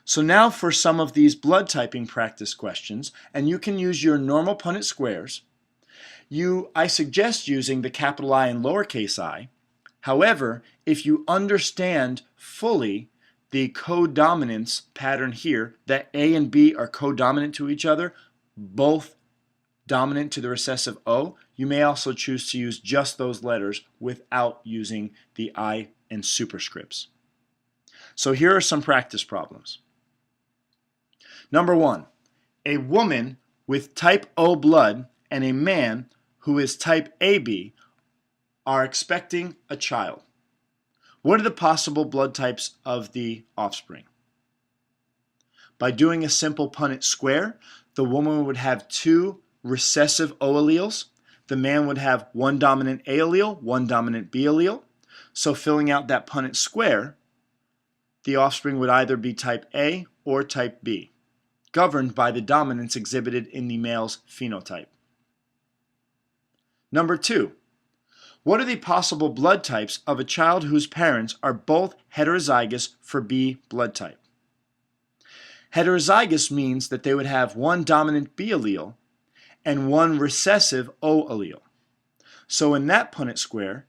So now for some of these blood typing practice questions, and you can use your normal Punnett squares. I suggest using the capital I and lowercase I. However, if you understand fully the codominance pattern here, that A and B are codominant to each other, both dominant to the recessive O, you may also choose to use just those letters without using the I and superscripts. So here are some practice problems. Number 1, a woman with type O blood and a man who is type AB are expecting a child. What are the possible blood types of the offspring? By doing a simple Punnett square, the woman would have 2 recessive O alleles. The man would have 1 dominant A allele, 1 dominant B allele. So filling out that Punnett square, the offspring would either be type A or type B, governed by the dominance exhibited in the male's phenotype. Number 2, what are the possible blood types of a child whose parents are both heterozygous for B blood type? Heterozygous means that they would have 1 dominant B allele and 1 recessive O allele. So in that Punnett square,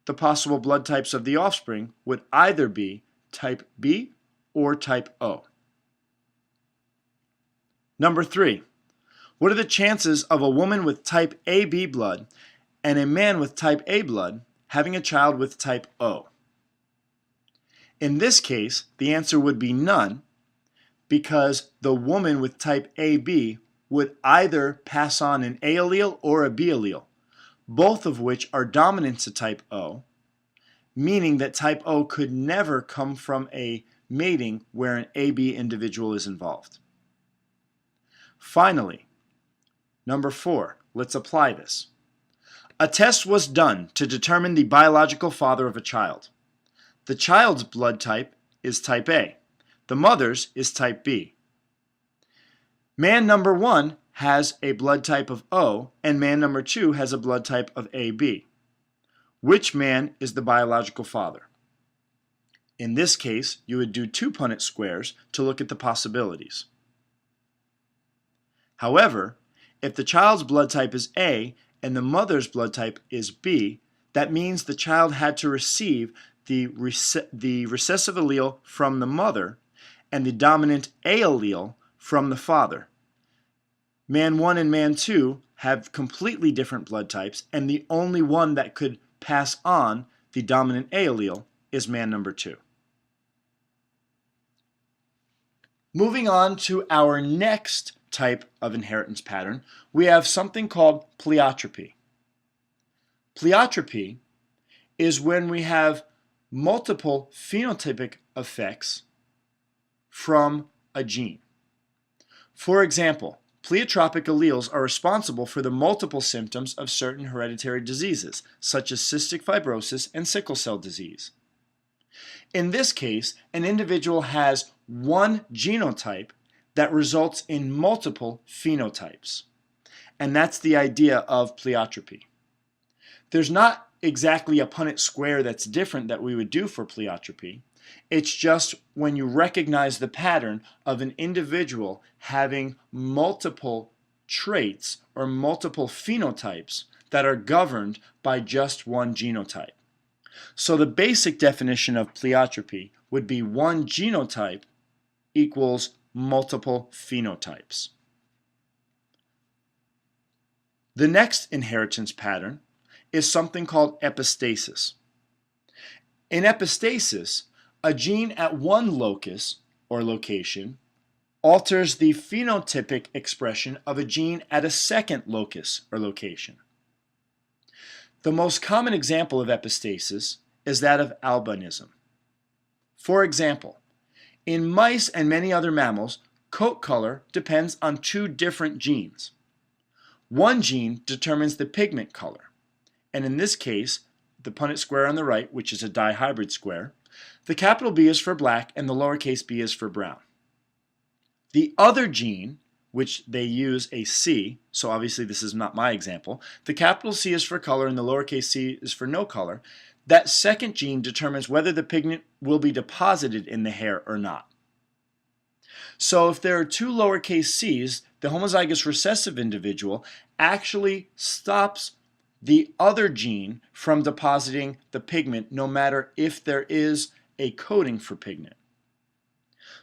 the possible blood types of the offspring would either be type B or type O. Number 3, what are the chances of a woman with type AB blood and a man with type A blood having a child with type O? In this case, the answer would be none, because the woman with type AB would either pass on an A allele or a B allele, both of which are dominant to type O, meaning that type O could never come from a mating where an AB individual is involved. Finally, number 4, let's apply this. A test was done to determine the biological father of a child. The child's blood type is type A. The mother's is type B. Man number 1 has a blood type of O, and man number 2 has a blood type of AB. Which man is the biological father? In this case, you would do 2 Punnett squares to look at the possibilities. However, if the child's blood type is A and the mother's blood type is B, that means the child had to receive the recessive allele from the mother and the dominant A allele from the father. Man 1 and man 2 have completely different blood types, and the only one that could pass on the dominant A allele is man number 2. Moving on to our next type of inheritance pattern, we have something called pleiotropy. Pleiotropy is when we have multiple phenotypic effects from a gene. For example, pleiotropic alleles are responsible for the multiple symptoms of certain hereditary diseases, such as cystic fibrosis and sickle cell disease. In this case, an individual has one genotype that results in multiple phenotypes. And that's the idea of pleiotropy. There's not exactly a Punnett square that's different that we would do for pleiotropy. It's just when you recognize the pattern of an individual having multiple traits or multiple phenotypes that are governed by just one genotype. So the basic definition of pleiotropy would be one genotype equals multiple phenotypes. The next inheritance pattern is something called epistasis. In epistasis, a gene at one locus or location alters the phenotypic expression of a gene at a second locus or location. The most common example of epistasis is that of albinism. For example, in mice and many other mammals, coat color depends on 2 different genes. One gene determines the pigment color, and in this case, the Punnett square on the right, which is a dihybrid square, the capital B is for black and the lowercase b is for brown. The other gene, which they use a C, so obviously this is not my example, the capital C is for color and the lowercase c is for no color. That second gene determines whether the pigment will be deposited in the hair or not. So if there are two lowercase c's, the homozygous recessive individual actually stops the other gene from depositing the pigment, no matter if there is a coding for pigment.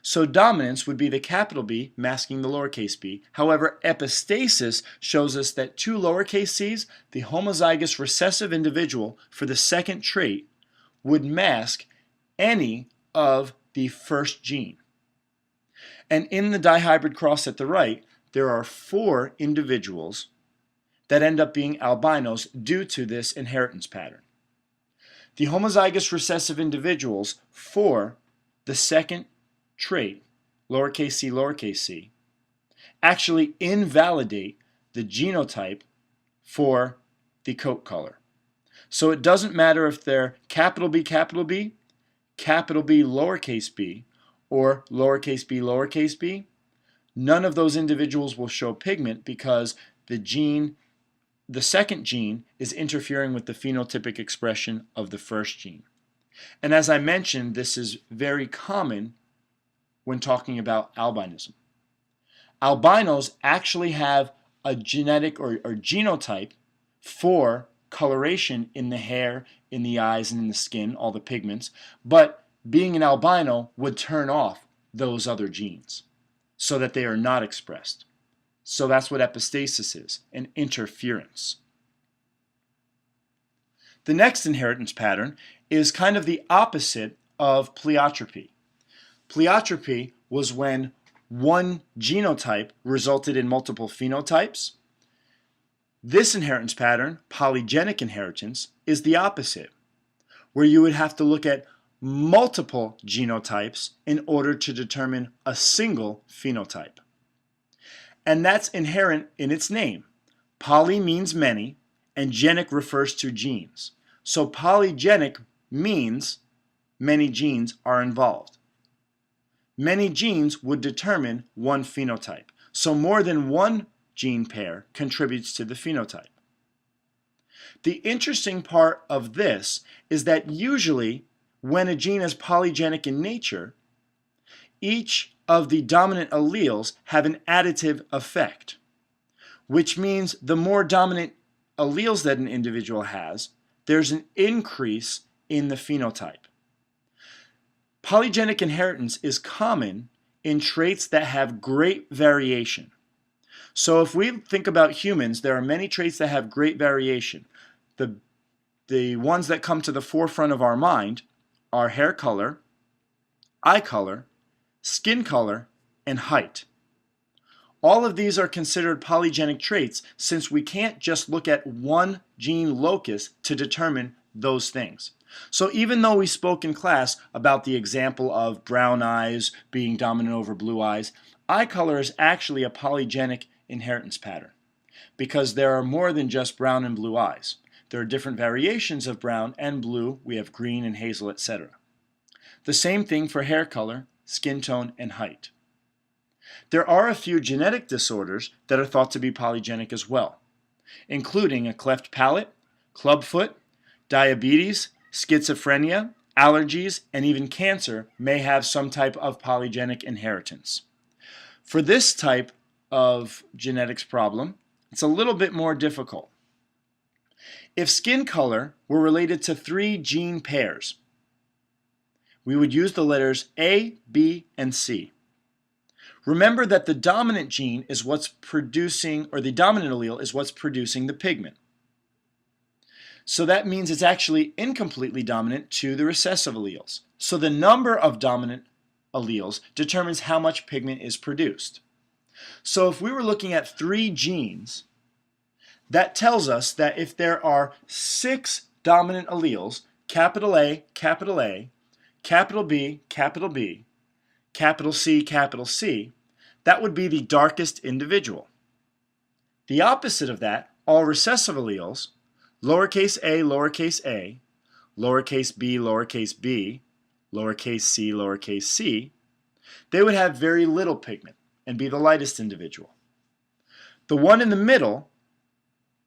So dominance would be the capital B masking the lowercase b. However, epistasis shows us that two lowercase c's, the homozygous recessive individual for the second trait, would mask any of the first gene. And in the dihybrid cross at the right, there are 4 individuals that end up being albinos due to this inheritance pattern. The homozygous recessive individuals for the second trait, lowercase c, actually invalidate the genotype for the coat color. So it doesn't matter if they're capital B, lowercase b, or lowercase b, none of those individuals will show pigment because the second gene is interfering with the phenotypic expression of the first gene. And as I mentioned, this is very common when talking about albinism. Albinos actually have a genetic or genotype for coloration in the hair, in the eyes, and in the skin, all the pigments, but being an albino would turn off those other genes so that they are not expressed. So that's what epistasis is, an interference. The next inheritance pattern is kind of the opposite of pleiotropy. Pleiotropy was when one genotype resulted in multiple phenotypes. This inheritance pattern, polygenic inheritance, is the opposite, where you would have to look at multiple genotypes in order to determine a single phenotype. And that's inherent in its name. Poly means many, and genic refers to genes. So polygenic means many genes are involved. Many genes would determine one phenotype. So more than one gene pair contributes to the phenotype. The interesting part of this is that usually when a gene is polygenic in nature, each of the dominant alleles have an additive effect, which means the more dominant alleles that an individual has, there's an increase in the phenotype. Polygenic inheritance is common in traits that have great variation. So if we think about humans, there are many traits that have great variation. The ones that come to the forefront of our mind are hair color, eye color, skin color, and height. All of these are considered polygenic traits since we can't just look at one gene locus to determine those things. So even though we spoke in class about the example of brown eyes being dominant over blue eyes, eye color is actually a polygenic inheritance pattern because there are more than just brown and blue eyes. There are different variations of brown and blue. We have green and hazel, etc. The same thing for hair color, skin tone, and height. There are a few genetic disorders that are thought to be polygenic as well, including a cleft palate, clubfoot, diabetes, schizophrenia, allergies, and even cancer may have some type of polygenic inheritance. For this type of genetics problem, it's a little bit more difficult. If skin color were related to 3 gene pairs, we would use the letters A, B, and C. Remember that the dominant gene is what's producing, or the dominant allele is what's producing the pigment. So that means it's actually incompletely dominant to the recessive alleles. So the number of dominant alleles determines how much pigment is produced. So if we were looking at 3 genes, that tells us that if there are 6 dominant alleles, capital A, capital B, capital C, capital C, that would be the darkest individual. The opposite of that, all recessive alleles, lowercase a, lowercase b, lowercase b, lowercase c, they would have very little pigment and be the lightest individual. The one in the middle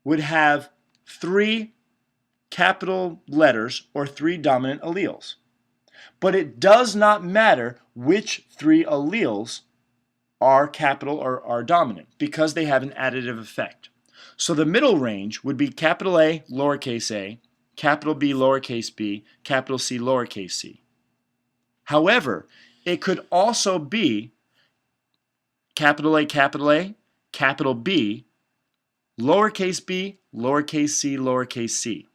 would have 3 capital letters or 3 dominant alleles. But it does not matter which 3 alleles are capital or are dominant because they have an additive effect. So the middle range would be capital A, capital B, lowercase b, capital C, lowercase c. However, it could also be capital A, capital B, lowercase b, lowercase c.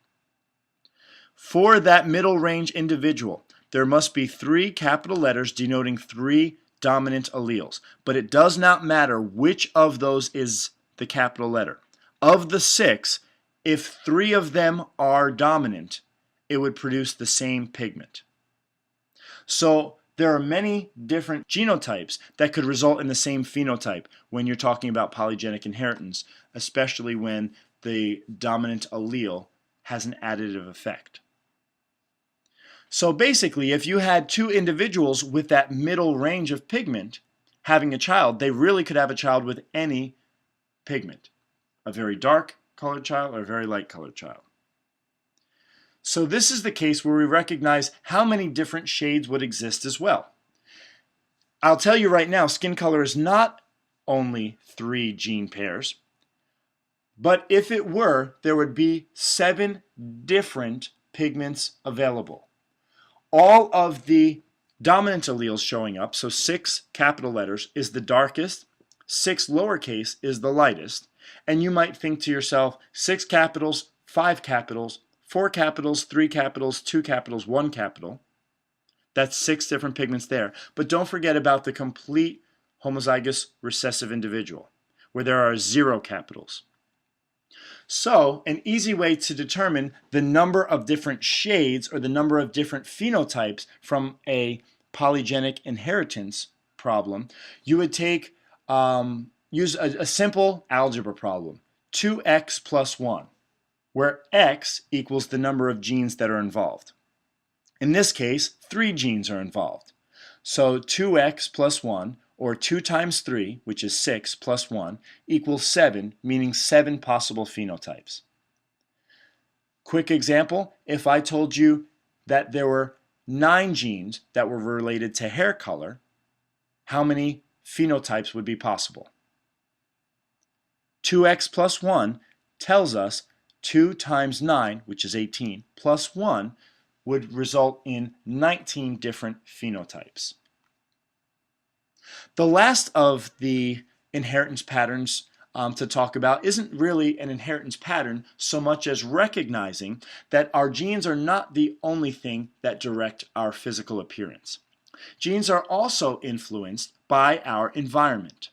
For that middle range individual, there must be 3 capital letters denoting 3 dominant alleles, but it does not matter which of those is the capital letter. Of the 6, if 3 of them are dominant, it would produce the same pigment. So there are many different genotypes that could result in the same phenotype when you're talking about polygenic inheritance, especially when the dominant allele has an additive effect. So basically, if you had 2 individuals with that middle range of pigment having a child, they really could have a child with any pigment, a very dark colored child or a very light colored child. So this is the case where we recognize how many different shades would exist as well. I'll tell you right now, skin color is not only 3 gene pairs, but if it were, there would be 7 different pigments available. All of the dominant alleles showing up, so 6 capital letters, is the darkest, 6 lowercase is the lightest, and you might think to yourself, 6 capitals, 5 capitals, 4 capitals, 3 capitals, 2 capitals, 1 capital. That's 6 different pigments there. But don't forget about the complete homozygous recessive individual, where there are 0 capitals. So, an easy way to determine the number of different shades or the number of different phenotypes from a polygenic inheritance problem, you would take use a simple algebra problem, 2x plus 1, where x equals the number of genes that are involved. In this case, 3 genes are involved. So 2x plus 1, or 2 times 3, which is 6, plus 1, equals 7, meaning 7 possible phenotypes. Quick example, if I told you that there were 9 genes that were related to hair color, how many phenotypes would be possible? 2x plus 1 tells us 2 times 9, which is 18, plus 1 would result in 19 different phenotypes. The last of the inheritance patterns to talk about isn't really an inheritance pattern so much as recognizing that our genes are not the only thing that direct our physical appearance. Genes are also influenced by our environment.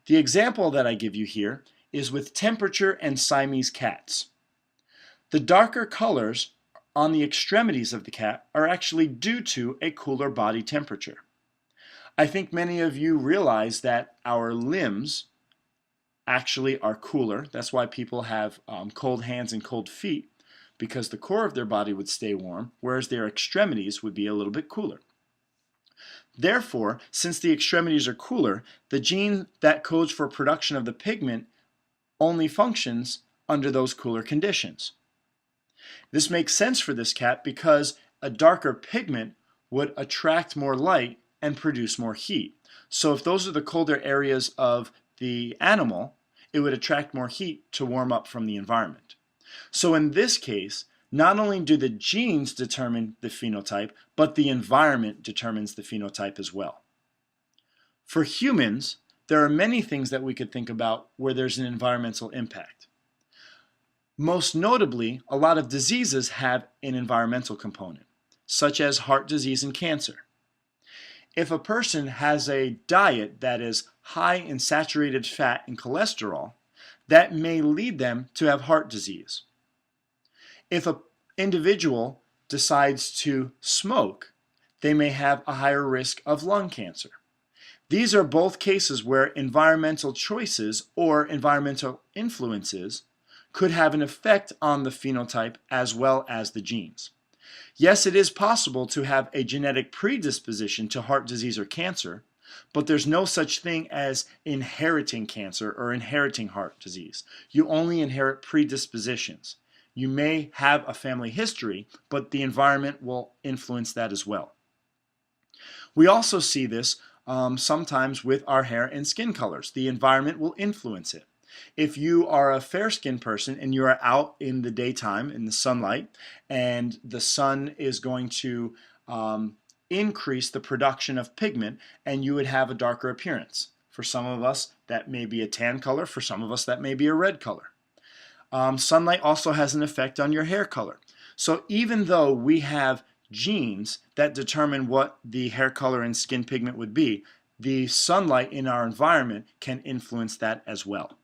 The example that I give you here is with temperature and Siamese cats. The darker colors on the extremities of the cat are actually due to a cooler body temperature. I think many of you realize that our limbs actually are cooler. That's why people have cold hands and cold feet, because the core of their body would stay warm, whereas their extremities would be a little bit cooler. Therefore, since the extremities are cooler, the gene that codes for production of the pigment only functions under those cooler conditions. This makes sense for this cat because a darker pigment would attract more light and produce more heat. So if those are the colder areas of the animal, it would attract more heat to warm up from the environment. So in this case, not only do the genes determine the phenotype, but the environment determines the phenotype as well. For humans, there are many things that we could think about where there's an environmental impact. Most notably, a lot of diseases have an environmental component, such as heart disease and cancer. If a person has a diet that is high in saturated fat and cholesterol, that may lead them to have heart disease. If an individual decides to smoke, they may have a higher risk of lung cancer. These are both cases where environmental choices or environmental influences could have an effect on the phenotype as well as the genes. Yes, it is possible to have a genetic predisposition to heart disease or cancer, but there's no such thing as inheriting cancer or inheriting heart disease. You only inherit predispositions. You may have a family history, but the environment will influence that as well. We also see this sometimes with our hair and skin colors. The environment will influence it. If you are a fair-skinned person and you are out in the daytime in the sunlight, and the sun is going to increase the production of pigment, and you would have a darker appearance. For some of us, that may be a tan color. For some of us, that may be a red color. Sunlight also has an effect on your hair color. So even though we have genes that determine what the hair color and skin pigment would be, the sunlight in our environment can influence that as well.